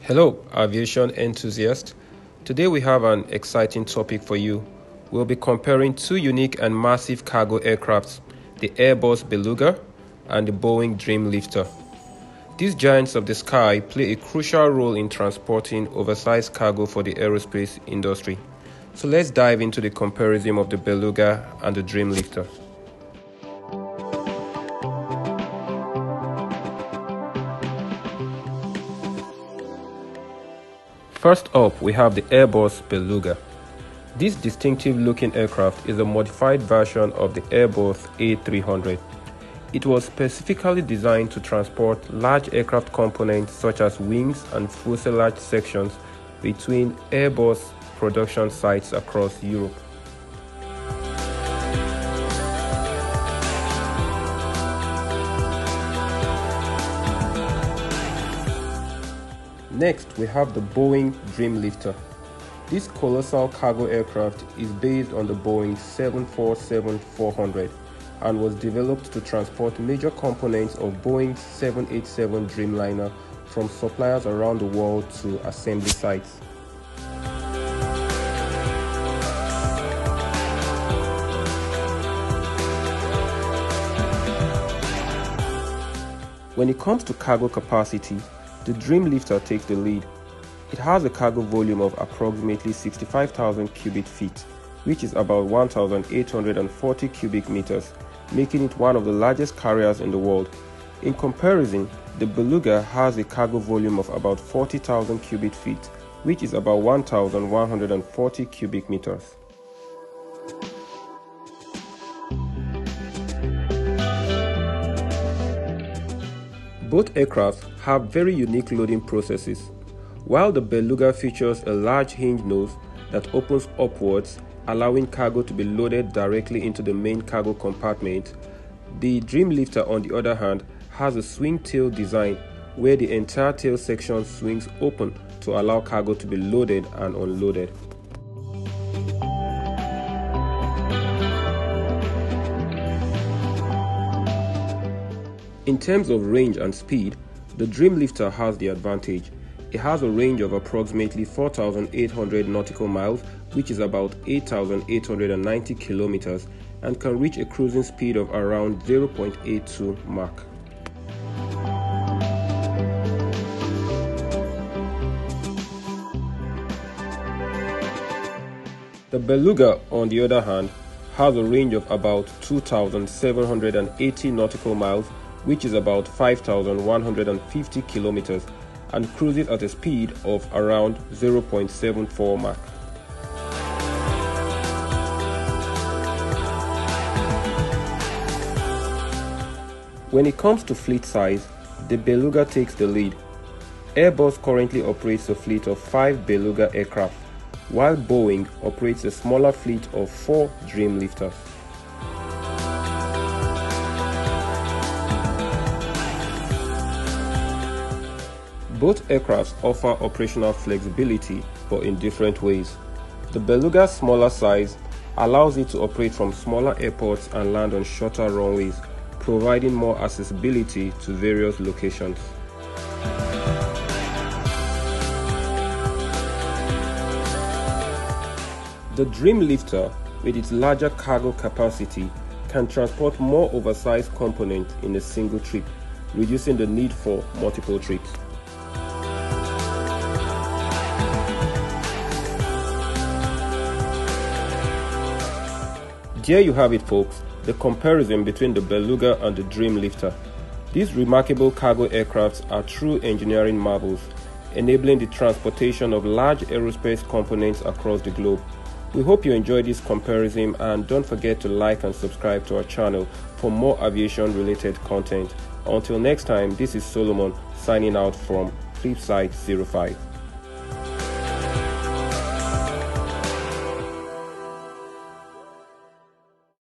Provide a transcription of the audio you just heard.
Hello, aviation enthusiasts. Today we have an exciting topic for you. We'll be comparing two unique and massive cargo aircrafts, the Airbus Beluga and the Boeing Dreamlifter. These giants of the sky play a crucial role in transporting oversized cargo for the aerospace industry. So let's dive into the comparison of the Beluga and the Dreamlifter. First up, we have the Airbus Beluga. This distinctive-looking aircraft is a modified version of the Airbus A300. It was specifically designed to transport large aircraft components such as wings and fuselage sections between Airbus production sites across Europe. Next, we have the Boeing Dreamlifter. This colossal cargo aircraft is based on the Boeing 747-400 and was developed to transport major components of Boeing's 787 Dreamliner from suppliers around the world to assembly sites. When it comes to cargo capacity, the Dreamlifter takes the lead. It has a cargo volume of approximately 65,000 cubic feet, which is about 1,840 cubic meters, making it one of the largest carriers in the world. In comparison, the Beluga has a cargo volume of about 40,000 cubic feet, which is about 1,140 cubic meters. Both aircrafts have very unique loading processes. While the Beluga features a large hinge nose that opens upwards, allowing cargo to be loaded directly into the main cargo compartment, the Dreamlifter, on the other hand, has a swing tail design where the entire tail section swings open to allow cargo to be loaded and unloaded. In terms of range and speed, the Dreamlifter has the advantage. It has a range of approximately 4,800 nautical miles, which is about 8,890 kilometers, and can reach a cruising speed of around 0.82 Mach. The Beluga, on the other hand, has a range of about 2,780 nautical miles, which is about 5,150 kilometers, and cruises at a speed of around 0.74 Mach. When it comes to fleet size, the Beluga takes the lead. Airbus currently operates a fleet of 5 Beluga aircraft, while Boeing operates a smaller fleet of 4 Dreamlifters. Both aircrafts offer operational flexibility, but in different ways. The Beluga's smaller size allows it to operate from smaller airports and land on shorter runways, providing more accessibility to various locations. The Dreamlifter, with its larger cargo capacity, can transport more oversized components in a single trip, reducing the need for multiple trips. There you have it, folks, the comparison between the Beluga and the Dreamlifter. These remarkable cargo aircrafts are true engineering marvels, enabling the transportation of large aerospace components across the globe. We hope you enjoyed this comparison, and don't forget to like and subscribe to our channel for more aviation-related content. Until next time, this is Solomon signing out from Flipside 05.